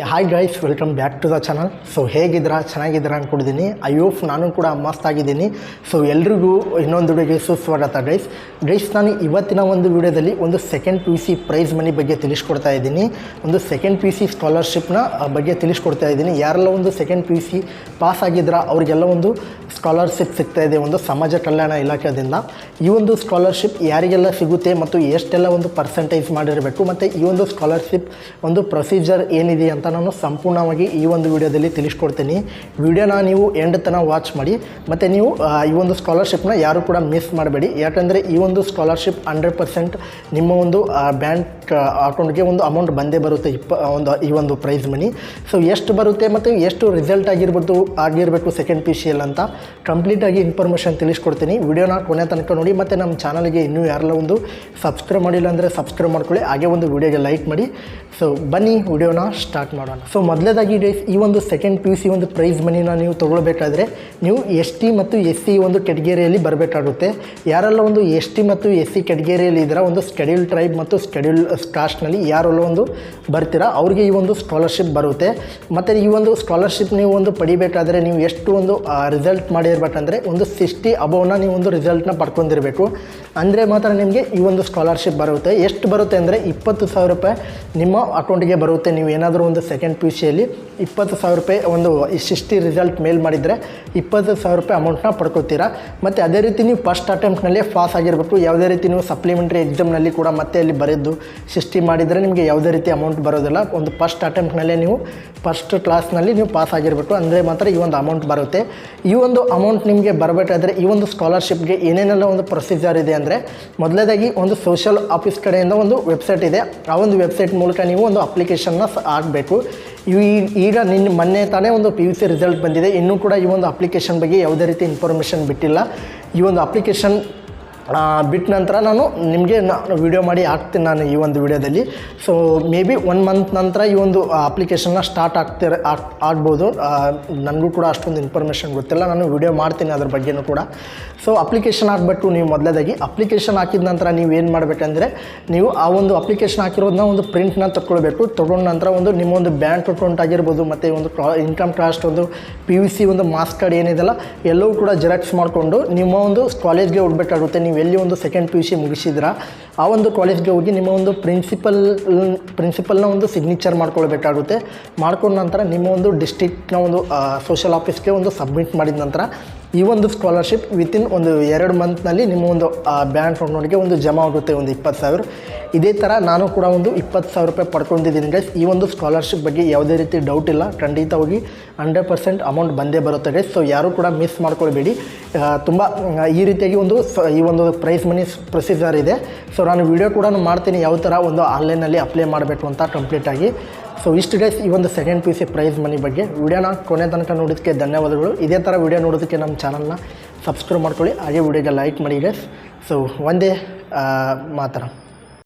Hi guys, welcome back to the channel. So ಹೇಗಿದ್ದೀರಾ? ಚೆನ್ನಾಗಿದ್ದೀರಾ ಅಂದ್ಕೊಂಡಿದ್ದೀನಿ. ಐ ಹೋಪ್ ನಾನು ಕೂಡ ಮಸ್ತಾಗಿದ್ದೀನಿ. ಸೊ ಎಲ್ರಿಗೂ ಇನ್ನೊಂದು ವಿಡಿಯೋಗೆ ಸುಸ್ವಾಗತ ಗೈಸ್. ನಾನು ಇವತ್ತಿನ ಒಂದು ವಿಡಿಯೋದಲ್ಲಿ ಒಂದು second P U C prize money ಬಗ್ಗೆ ತಿಳಿಸ್ಕೊಡ್ತಾ ಇದ್ದೀನಿ. ಒಂದು ಸೆಕೆಂಡ್ ಪಿ ಯು ಸಿ ಸ್ಕಾಲರ್ಶಿಪ್ನ ಬಗ್ಗೆ ತಿಳಿಸ್ಕೊಡ್ತಾ ಇದ್ದೀನಿ. ಯಾರೆಲ್ಲ ಒಂದು second P U C pass ಆಗಿದ್ದೀರಾ ಅವರಿಗೆಲ್ಲ ಒಂದು ಸ್ಕಾಲರ್ಶಿಪ್ ಸಿಗ್ತಾ ಇದೆ ಒಂದು ಸಮಾಜ ಕಲ್ಯಾಣ ಇಲಾಖೆಯಿಂದ. ಈ ಒಂದು ಸ್ಕಾಲರ್ಶಿಪ್ ಯಾರಿಗೆಲ್ಲ ಸಿಗುತ್ತೆ ಮತ್ತು ಎಷ್ಟೆಲ್ಲ ಒಂದು ಪರ್ಸೆಂಟೇಜ್ ಮಾಡಿರಬೇಕು ಮತ್ತು ಈ ಒಂದು ಸ್ಕಾಲರ್ಶಿಪ್ ಒಂದು ಪ್ರೊಸೀಜರ್ ಏನಿದೆ ಅಂತ ನಾನು ಸಂಪೂರ್ಣವಾಗಿ ಈ ಒಂದು ವಿಡಿಯೋದಲ್ಲಿ ತಿಳಿಸ್ಕೊಡ್ತೀನಿ. ವಿಡಿಯೋನ ನೀವು ಎಂಡ್ ತನಕ ವಾಚ್ ಮಾಡಿ ಮತ್ತು ನೀವು ಈ ಒಂದು ಸ್ಕಾಲರ್ಶಿಪ್ನ ಯಾರು ಕೂಡ ಮಿಸ್ ಮಾಡಬೇಡಿ. ಯಾಕಂದರೆ ಈ ಒಂದು ಸ್ಕಾಲರ್ಶಿಪ್ 100% ನಿಮ್ಮ ಒಂದು ಬ್ಯಾಂಕ್ ಅಕೌಂಟ್ಗೆ ಒಂದು ಅಮೌಂಟ್ ಬಂದೇ ಬರುತ್ತೆ. ಈ ಒಂದು ಪ್ರೈಸ್ ಮನಿ. ಸೊ ಎಷ್ಟು ಬರುತ್ತೆ ಮತ್ತು ಎಷ್ಟು ರಿಸಲ್ಟ್ ಆಗಿರಬೇಕು ಸೆಕೆಂಡ್ ಪಿ ಸಿ ಎಲ್ ಅಂತ ಕಂಪ್ಲೀಟಾಗಿ ಇನ್ಫಾರ್ಮೇಷನ್ ತಿಳಿಸ್ಕೊಡ್ತೀನಿ. ವಿಡಿಯೋನ ಕೊನೆ ತನಕ ನೋಡಿ ಮತ್ತು ನಮ್ಮ ಚಾನಲ್ಗೆ ಇನ್ನೂ ಯಾರೆಲ್ಲ ಒಂದು ಸಬ್ಸ್ಕ್ರೈಬ್ ಮಾಡಿಲ್ಲ ಅಂದರೆ ಸಬ್ಸ್ಕ್ರೈಬ್ ಮಾಡ್ಕೊಳ್ಳಿ. ಹಾಗೆ ಒಂದು ವಿಡಿಯೋಗೆ ಲೈಕ್ ಮಾಡಿ. ಸೊ ಬನ್ನಿ ವಿಡಿಯೋನ ಸ್ಟಾರ್ಟ್ ಮಾಡೋಣ. ಸೊ ಮೊದಲೇದಾಗಿ ಈ ಒಂದು ಸೆಕೆಂಡ್ ಪಿ ಯು ಸಿ ಒಂದು ಪ್ರೈಸ್ ಮನಿನ ನೀವು ತೊಗೊಳ್ಬೇಕಾದ್ರೆ ನೀವು ಎಸ್ ಟಿ ಮತ್ತು ಎಸ್ ಸಿ ಒಂದು ಕೆಟಗರಿಯಲ್ಲಿ ಬರಬೇಕಾಗುತ್ತೆ. ಯಾರೆಲ್ಲ ಒಂದು ಎಸ್ ಟಿ ಮತ್ತು ಎಸ್ ಸಿ ಕೆಟಗರಿಯಲ್ಲಿ ಇದ್ದೀರಾ, ಒಂದು ಸ್ಕೆಡ್ಯೂಲ್ ಟ್ರೈಬ್ ಮತ್ತು ಸ್ಕೆಡ್ಯೂಲ್ ಕಾಸ್ಟ್ನಲ್ಲಿ ಯಾರೆಲ್ಲ ಒಂದು ಬರ್ತೀರಾ ಅವ್ರಿಗೆ ಈ ಒಂದು ಸ್ಕಾಲರ್ಶಿಪ್ ಬರುತ್ತೆ. ಮತ್ತು ಈ ಒಂದು ಸ್ಕಾಲರ್ಶಿಪ್ ನೀವು ಒಂದು ಪಡಿಬೇಕಾದ್ರೆ ನೀವು ಎಷ್ಟು ಒಂದು ರಿಸಲ್ಟ್ ಮಾಡಿರ್ಬೇಕಂದ್ರೆ ಒಂದು 60 ಅಬೌವ್ನ ನೀವು ಒಂದು ರಿಸಲ್ಟ್ನ ಪಡ್ಕೊಂಡಿರಬೇಕು. ಅಂದರೆ ಮಾತ್ರ ನಿಮಗೆ ಈ ಒಂದು ಸ್ಕಾಲರ್ಶಿಪ್ ಬರುತ್ತೆ. ಎಷ್ಟು ಬರುತ್ತೆ ಅಂದರೆ 20,000 ರೂಪಾಯಿ ನಿಮ್ಮ ಅಕೌಂಟಿಗೆ ಬರುತ್ತೆ. ನೀವು ಏನಾದರೂ ಒಂದು ಸೆಕೆಂಡ್ ಪಿ ಯು ಸಿಯಲ್ಲಿ 20,000 ರೂಪಾಯಿ ಒಂದು 60 ರಿಸಲ್ಟ್ ಮೇಲ್ ಮಾಡಿದರೆ 20,000 ರೂಪಾಯಿ ಅಮೌಂಟ್ನ ಪಡ್ಕೊತೀರಾ. ಮತ್ತು ಅದೇ ರೀತಿ ನೀವು ಫಸ್ಟ್ ಅಟೆಂಪ್ಟ್ನಲ್ಲೇ ಪಾಸ್ ಆಗಿರಬೇಕು. ಯಾವುದೇ ರೀತಿ ನೀವು ಸಪ್ಲಿಮೆಂಟ್ರಿ ಎಕ್ಸಾಮ್ನಲ್ಲಿ ಕೂಡ ಮತ್ತೆ ಅಲ್ಲಿ ಬರೆದು 60 ಮಾಡಿದರೆ ನಿಮಗೆ ಯಾವುದೇ ರೀತಿ ಅಮೌಂಟ್ ಬರೋದಿಲ್ಲ. ಒಂದು ಫಸ್ಟ್ ಅಟೆಂಪ್ಟ್ನಲ್ಲೇ ನೀವು ಫಸ್ಟ್ ಕ್ಲಾಸ್ನಲ್ಲಿ ನೀವು ಪಾಸ್ ಆಗಿರಬೇಕು. ಅಂದರೆ ಮಾತ್ರ ಈ ಒಂದು ಅಮೌಂಟ್ ಬರುತ್ತೆ. ಈ ಒಂದು ಅಮೌಂಟ್ ನಿಮಗೆ ಬರಬೇಕಾದ್ರೆ ಈ ಒಂದು ಸ್ಕಾಲರ್ಶಿಪ್ಗೆ ಏನೇನೆಲ್ಲ ಒಂದು ಪ್ರೊಸೀಜರ್ ಇದೆ ಅಂದರೆ ಮೊದಲೇದಾಗಿ ಒಂದು ಸೋಷಲ್ ಆಫೀಸ್ ಕಡೆಯಿಂದ ಒಂದು ವೆಬ್ಸೈಟ್ ಇದೆ. ಆ ಒಂದು ವೆಬ್ಸೈಟ್ ಮೂಲಕ ನೀವು ಒಂದು ಅಪ್ಲಿಕೇಶನ್ನ ಹಾಕಬೇಕು. ಈಗ ಮೊನ್ನೆ ತಾನೇ ಒಂದು ಪಿ ಯು ಸಿ ರಿಸಲ್ಟ್ ಬಂದಿದೆ. ಇನ್ನೂ ಕೂಡ ಈ ಒಂದು ಅಪ್ಲಿಕೇಶನ್ ಬಗ್ಗೆ ಯಾವುದೇ ರೀತಿ ಇನ್ಫಾರ್ಮೇಷನ್ ಬಿಟ್ಟಿಲ್ಲ. ಈ ಒಂದು ಅಪ್ಲಿಕೇಶನ್ ಬಿಟ್ಟ ನಂತರ ನಾನು ನಿಮಗೆ ವಿಡಿಯೋ ಮಾಡಿ ಹಾಕ್ತೀನಿ ನಾನು ಈ ಒಂದು ವಿಡಿಯೋದಲ್ಲಿ. ಸೊ ಮೇ ಬಿ 1 ಮಂತ್ ನಂತರ ಈ ಒಂದು ಅಪ್ಲಿಕೇಶನ್ನ ಸ್ಟಾರ್ಟ್ ಆಗ್ಬೋದು. ನನಗೂ ಕೂಡ ಅಷ್ಟೊಂದು ಇನ್ಫಾರ್ಮೇಷನ್ ಗೊತ್ತಿಲ್ಲ. ನಾನು ವಿಡಿಯೋ ಮಾಡ್ತೀನಿ ಅದ್ರ ಬಗ್ಗೆನೂ ಕೂಡ. ಸೊ ಅಪ್ಲಿಕೇಶನ್ ಹಾಕ್ಬಿಟ್ಟು ನೀವು ಮೊದಲೇದಾಗಿ ಅಪ್ಲಿಕೇಶನ್ ಹಾಕಿದ ನಂತರ ನೀವು ಏನು ಮಾಡಬೇಕಂದ್ರೆ ನೀವು ಆ ಒಂದು ಅಪ್ಲಿಕೇಶನ್ ಹಾಕಿರೋದನ್ನ ಒಂದು ಪ್ರಿಂಟ್ನ ತೊಗೊಳ್ಬೇಕು. ತೊಗೊಂಡ ನಂತರ ಒಂದು ನಿಮ್ಮ ಒಂದು ಬ್ಯಾಂಕ್ ಅಕೌಂಟ್ ಆಗಿರ್ಬೋದು ಮತ್ತು ಒಂದು ಇನ್ಕಮ್ ಕಾಸ್ಟ್ ಒಂದು ಪಿ ಯು ಸಿ ಒಂದು ಮಾರ್ಕ್ಸ್ ಕಾರ್ಡ್ ಏನಿದೆಲ್ಲ ಎಲ್ಲವೂ ಕೂಡ ಜೆರಾಕ್ಸ್ ಮಾಡಿಕೊಂಡು ನಿಮ್ಮ ಒಂದು ಕಾಲೇಜ್ಗೆ ಹೋಗ್ಬೇಕಾಗುತ್ತೆ. ನೀವು ಎಲ್ಲಿ ಒಂದು ಸೆಕೆಂಡ್ ಪಿ ಯು ಸಿ ಮುಗಿಸಿದ್ರ ಆ ಒಂದು ಕಾಲೇಜ್ಗೆ ಹೋಗಿ ನಿಮ್ಮ ಒಂದು ಪ್ರಿನ್ಸಿಪಲ್ನ ಒಂದು ಸಿಗ್ನೇಚರ್ ಮಾಡ್ಕೊಳ್ಬೇಕಾಗುತ್ತೆ. ಮಾಡ್ಕೊಂಡ ನಂತರ ನಿಮ್ಮ ಒಂದು ಡಿಸ್ಟ್ರಿಕ್ಟ್ನ ಒಂದು ಸೋಷಲ್ ಆಫೀಸ್ಗೆ ಒಂದು ಸಬ್ಮಿಟ್ ಮಾಡಿದ ನಂತರ ಈ ಒಂದು ಸ್ಕಾಲರ್ಶಿಪ್ ವಿತಿನ್ ಒಂದು 2 ಮಂತ್ನಲ್ಲಿ ನಿಮ್ಮ ಒಂದು ಬ್ಯಾಂಕ್ ಅಕೌಂಟ್ಗೆ ಒಂದು ಜಮಾ ಆಗುತ್ತೆ ಒಂದು 20,000. ಇದೇ ಥರ ನಾನು ಕೂಡ ಒಂದು 20,000 ರೂಪಾಯಿ ಪಡ್ಕೊಂಡಿದ್ದೀನಿ ಗೈಸ್. ಈ ಒಂದು ಸ್ಕಾಲರ್ಶಿಪ್ ಬಗ್ಗೆ ಯಾವುದೇ ರೀತಿ ಡೌಟ್ ಇಲ್ಲ. ಖಂಡಿತವಾಗಿ 100% ಅಮೌಂಟ್ ಬಂದೇ ಬರುತ್ತೆ ಗೈಸ್. ಸೊ ಯಾರೂ ಕೂಡ ಮಿಸ್ ಮಾಡ್ಕೊಳ್ಬೇಡಿ. ತುಂಬ ಈ ರೀತಿಯಾಗಿ ಈ ಒಂದು ಪ್ರೈಸ್ ಮನಿ ಪ್ರೊಸೀಜರ್ ಇದೆ. ಸೊ ನಾನು ವಿಡಿಯೋ ಕೂಡ ಮಾಡ್ತೀನಿ ಯಾವ ಥರ ಒಂದು ಆನ್ಲೈನಲ್ಲಿ ಅಪ್ಲೈ ಮಾಡಬೇಕು ಅಂತ ಕಂಪ್ಲೀಟಾಗಿ. ಸೊ ಇಷ್ಟು ಗೈಸ್ ಈ ಒಂದು second P U C prize money ಬಗ್ಗೆ. ವಿಡಿಯೋನ ಕೊನೆ ತನಕ ನೋಡೋದಕ್ಕೆ ಧನ್ಯವಾದಗಳು. ಇದೇ ಥರ ವಿಡಿಯೋ ನೋಡೋದಕ್ಕೆ ನಮ್ಮ ಚಾನಲ್ನ ಸಬ್ಸ್ಕ್ರೈಬ್ ಮಾಡ್ಕೊಳ್ಳಿ. ಹಾಗೆ ವಿಡಿಯೋಗೆ ಲೈಕ್ ಮಾಡಿ ಗೈಸ್. ಸೊ ಒಂದೇ ಮಾತ್ರ.